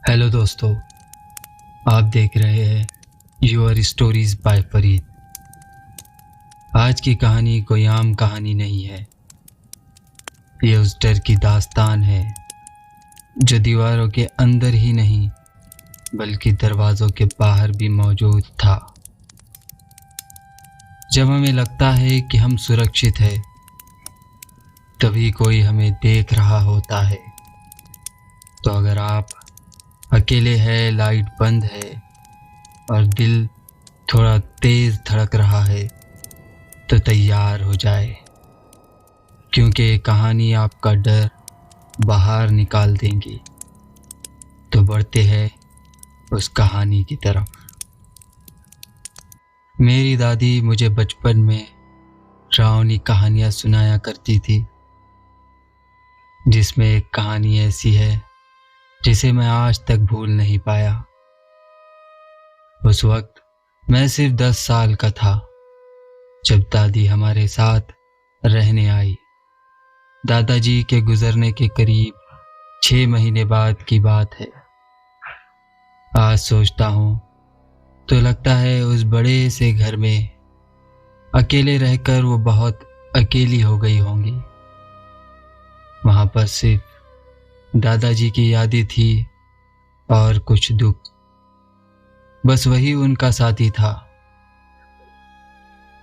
Hello दोस्तों, आप देख रहे हैं योर स्टोरीज बाय फरीद। आज की कहानी कोई आम कहानी नहीं है। ये उस डर की दास्तान है जो दीवारों के अंदर ही नहीं बल्कि दरवाज़ों के बाहर भी मौजूद था। जब हमें लगता है कि हम सुरक्षित हैं, तभी कोई हमें देख रहा होता है। तो अगर आप अकेले हैं, लाइट बंद है और दिल थोड़ा तेज धड़क रहा है, तो तैयार हो जाए, क्योंकि ये कहानी आपका डर बाहर निकाल देंगी। तो बढ़ते हैं उस कहानी की तरफ। मेरी दादी मुझे बचपन में डरावनी कहानियाँ सुनाया करती थी, जिसमें एक कहानी ऐसी है जिसे मैं आज तक भूल नहीं पाया। उस वक्त मैं सिर्फ 10 साल का था जब दादी हमारे साथ रहने आई। दादाजी के गुजरने के करीब 6 महीने बाद की बात है। आज सोचता हूँ तो लगता है उस बड़े से घर में अकेले रहकर वो बहुत अकेली हो गई होंगी। वहाँ पर सिर्फ दादाजी की यादें थी और कुछ दुख, बस वही उनका साथी था।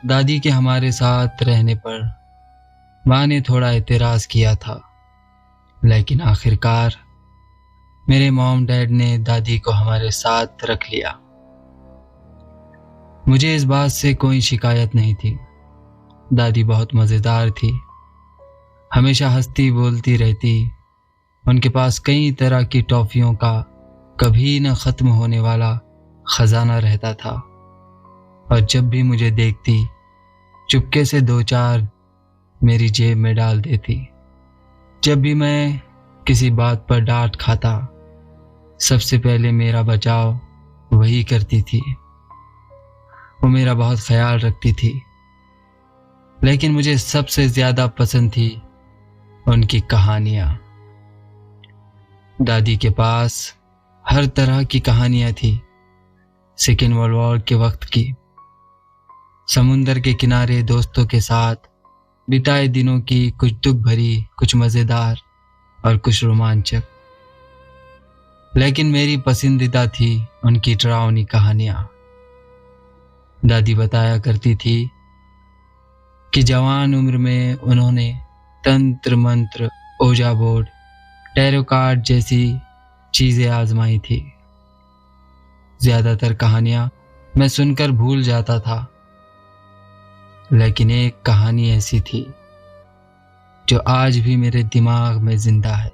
दादी के हमारे साथ रहने पर माँ ने थोड़ा एतराज़ किया था, लेकिन आखिरकार मेरे मॉम डैड ने दादी को हमारे साथ रख लिया। मुझे इस बात से कोई शिकायत नहीं थी। दादी बहुत मज़ेदार थी, हमेशा हंसती बोलती रहती। उनके पास कई तरह की टॉफ़ियों का कभी न ख़त्म होने वाला ख़जाना रहता था, और जब भी मुझे देखती चुपके से 2-4 मेरी जेब में डाल देती। जब भी मैं किसी बात पर डांट खाता, सबसे पहले मेरा बचाव वही करती थी। वो मेरा बहुत ख्याल रखती थी, लेकिन मुझे सबसे ज़्यादा पसंद थी उनकी कहानियाँ। दादी के पास हर तरह की कहानियाँ थी। सेकेंड वर्ल्ड वॉर के वक्त की, समुंदर के किनारे दोस्तों के साथ बिताए दिनों की, कुछ दुख भरी, कुछ मज़ेदार और कुछ रोमांचक। लेकिन मेरी पसंदीदा थी उनकी डरावनी कहानियाँ। दादी बताया करती थी कि जवान उम्र में उन्होंने तंत्र मंत्र, ओजा बोर्ड, टैरो कार्ड जैसी चीज़ें आजमाई थी। ज़्यादातर कहानियाँ मैं सुनकर भूल जाता था, लेकिन एक कहानी ऐसी थी जो आज भी मेरे दिमाग में जिंदा है,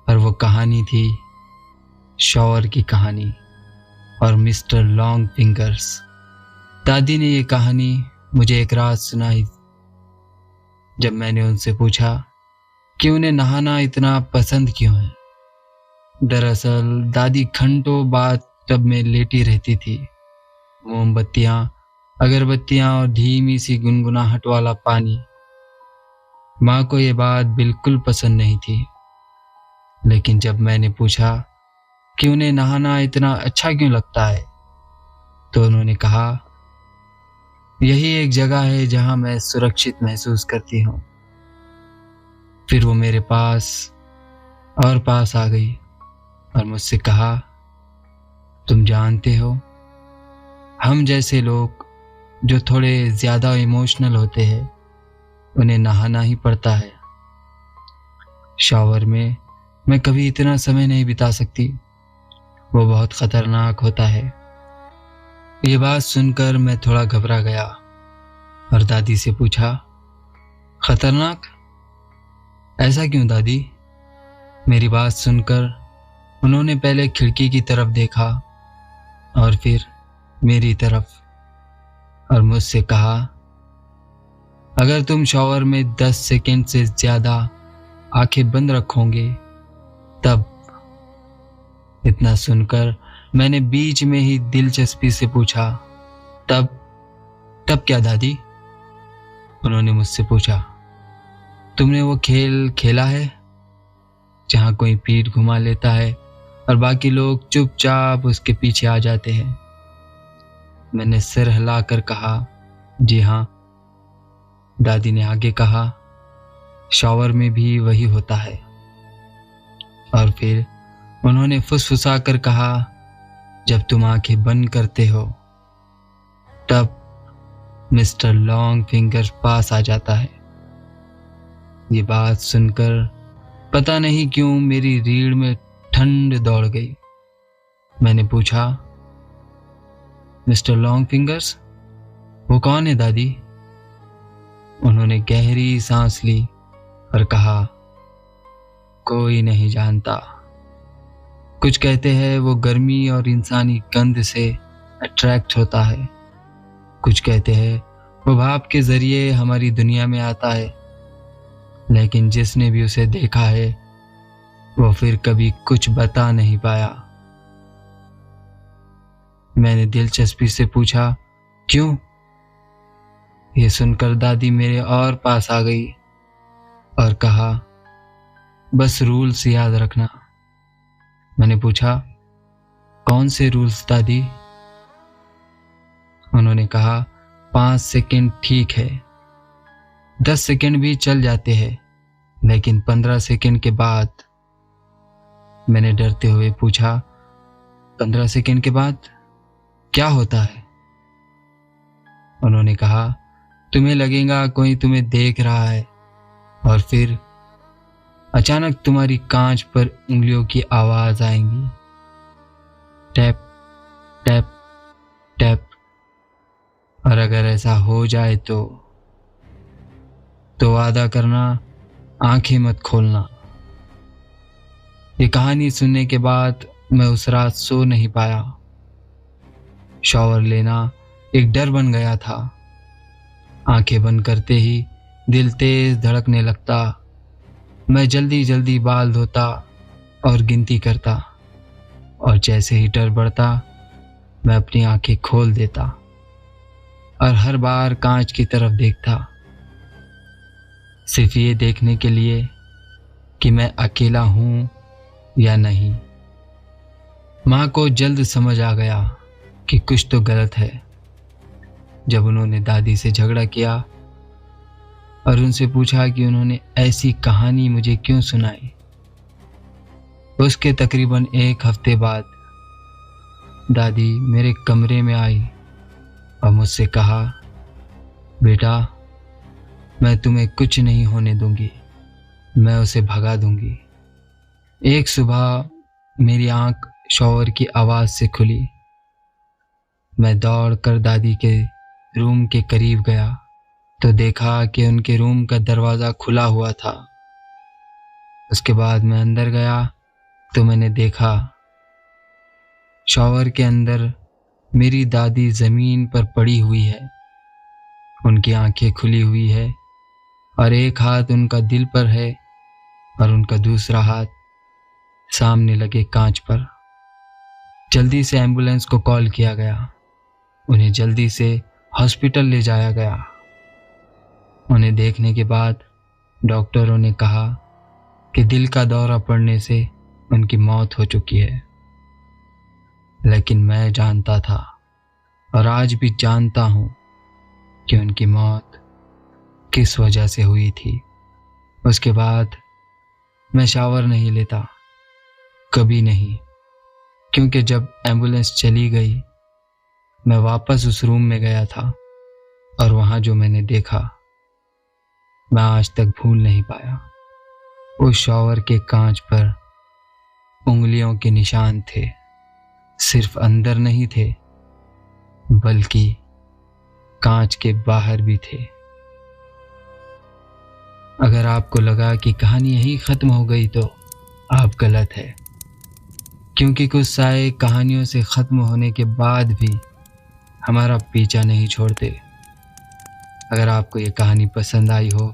और वो कहानी थी शॉवर की कहानी और मिस्टर लॉन्ग फिंगर्स। दादी ने ये कहानी मुझे एक रात सुनाई जब मैंने उनसे पूछा कि उन्हें नहाना इतना पसंद क्यों है। दरअसल दादी घंटों बाथटब में लेटी रहती थी। मोमबत्तियाँ, अगरबत्तियाँ और धीमी सी गुनगुनाहट वाला पानी। माँ को ये बात बिल्कुल पसंद नहीं थी, लेकिन जब मैंने पूछा कि उन्हें नहाना इतना अच्छा क्यों लगता है, तो उन्होंने कहा, यही एक जगह है जहाँ मैं सुरक्षित महसूस करती हूँ। फिर वो मेरे पास और पास आ गई और मुझसे कहा, तुम जानते हो, हम जैसे लोग जो थोड़े ज़्यादा इमोशनल होते हैं, उन्हें नहाना ही पड़ता है। शॉवर में मैं कभी इतना समय नहीं बिता सकती, वो बहुत ख़तरनाक होता है। ये बात सुनकर मैं थोड़ा घबरा गया और दादी से पूछा, ख़तरनाक? ऐसा क्यों दादी? मेरी बात सुनकर उन्होंने पहले खिड़की की तरफ देखा और फिर मेरी तरफ, और मुझसे कहा, अगर तुम शॉवर में 10 सेकंड से ज़्यादा आंखें बंद रखोगे तब। इतना सुनकर मैंने बीच में ही दिलचस्पी से पूछा, तब क्या दादी? उन्होंने मुझसे पूछा, तुमने वो खेल खेला है जहाँ कोई पीठ घुमा लेता है और बाकी लोग चुपचाप उसके पीछे आ जाते हैं। मैंने सिर हिलाकर कहा, जी हाँ। दादी ने आगे कहा, शॉवर में भी वही होता है। और फिर उन्होंने फुसफुसाकर कहा, जब तुम आंखें बंद करते हो तब मिस्टर लॉन्ग फिंगर पास आ जाता है। ये बात सुनकर पता नहीं क्यों मेरी रीढ़ में ठंड दौड़ गई। मैंने पूछा, मिस्टर लॉन्ग फिंगर्स, वो कौन है दादी? उन्होंने गहरी सांस ली और कहा, कोई नहीं जानता। कुछ कहते हैं वो गर्मी और इंसानी गंध से अट्रैक्ट होता है। कुछ कहते हैं वो भाप के जरिए हमारी दुनिया में आता है। लेकिन जिसने भी उसे देखा है वो फिर कभी कुछ बता नहीं पाया। मैंने दिलचस्पी से पूछा, क्यों? ये सुनकर दादी मेरे और पास आ गई और कहा, बस रूल्स याद रखना। मैंने पूछा, कौन से रूल्स दादी? उन्होंने कहा, 5 सेकंड ठीक है, 10 सेकंड भी चल जाते हैं, लेकिन 15 सेकंड के बाद। मैंने डरते हुए पूछा, 15 सेकंड के बाद क्या होता है? उन्होंने कहा, तुम्हें लगेगा कोई तुम्हें देख रहा है और फिर अचानक तुम्हारी कांच पर उंगलियों की आवाज आएंगी, टैप टैप टैप। और अगर ऐसा हो जाए तो वादा करना, आंखें मत खोलना। ये कहानी सुनने के बाद मैं उस रात सो नहीं पाया। शॉवर लेना एक डर बन गया था। आंखें बंद करते ही दिल तेज धड़कने लगता। मैं जल्दी जल्दी बाल धोता और गिनती करता, और जैसे ही डर बढ़ता मैं अपनी आंखें खोल देता और हर बार कांच की तरफ देखता, सिर्फ ये देखने के लिए कि मैं अकेला हूं या नहीं। माँ को जल्द समझ आ गया कि कुछ तो गलत है। जब उन्होंने दादी से झगड़ा किया और उनसे पूछा कि उन्होंने ऐसी कहानी मुझे क्यों सुनाई, उसके तकरीबन 1 हफ्ते बाद दादी मेरे कमरे में आई और मुझसे कहा, बेटा, मैं तुम्हें कुछ नहीं होने दूंगी, मैं उसे भगा दूंगी। एक सुबह मेरी आंख शॉवर की आवाज से खुली। मैं दौड़कर दादी के रूम के करीब गया तो देखा कि उनके रूम का दरवाज़ा खुला हुआ था। उसके बाद मैं अंदर गया तो मैंने देखा शॉवर के अंदर मेरी दादी ज़मीन पर पड़ी हुई है। उनकी आंखें खुली हुई है और एक हाथ उनका दिल पर है और उनका दूसरा हाथ सामने लगे कांच पर। जल्दी से एम्बुलेंस को कॉल किया गया। उन्हें जल्दी से हॉस्पिटल ले जाया गया। उन्हें देखने के बाद डॉक्टरों ने कहा कि दिल का दौरा पड़ने से उनकी मौत हो चुकी है। लेकिन मैं जानता था और आज भी जानता हूं कि उनकी मौत किस वजह से हुई थी। उसके बाद मैं शावर नहीं लेता, कभी नहीं, क्योंकि जब एम्बुलेंस चली गई मैं वापस उस रूम में गया था और वहां जो मैंने देखा मैं आज तक भूल नहीं पाया। उस शॉवर के कांच पर उंगलियों के निशान थे, सिर्फ अंदर नहीं थे बल्कि कांच के बाहर भी थे। अगर आपको लगा कि कहानी यहीं खत्म हो गई तो आप गलत है, क्योंकि कुछ साए कहानियों से खत्म होने के बाद भी हमारा पीछा नहीं छोड़ते। अगर आपको ये कहानी पसंद आई हो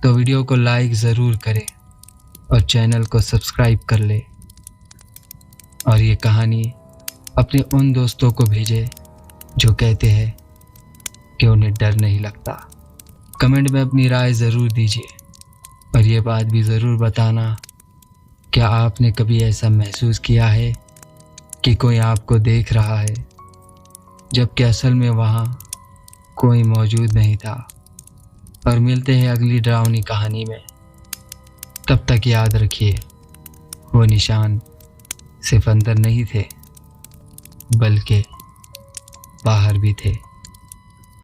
तो वीडियो को लाइक ज़रूर करें और चैनल को सब्सक्राइब कर ले, और ये कहानी अपने उन दोस्तों को भेजें जो कहते हैं कि उन्हें डर नहीं लगता। कमेंट में अपनी राय ज़रूर दीजिए और ये बात भी ज़रूर बताना क्या आपने कभी ऐसा महसूस किया है कि कोई आपको देख रहा है, जबकि असल में वहाँ कोई मौजूद नहीं था? और मिलते हैं अगली डरावनी कहानी में। तब तक याद रखिए, वो निशान सिर्फ अंदर नहीं थे, बल्कि बाहर भी थे।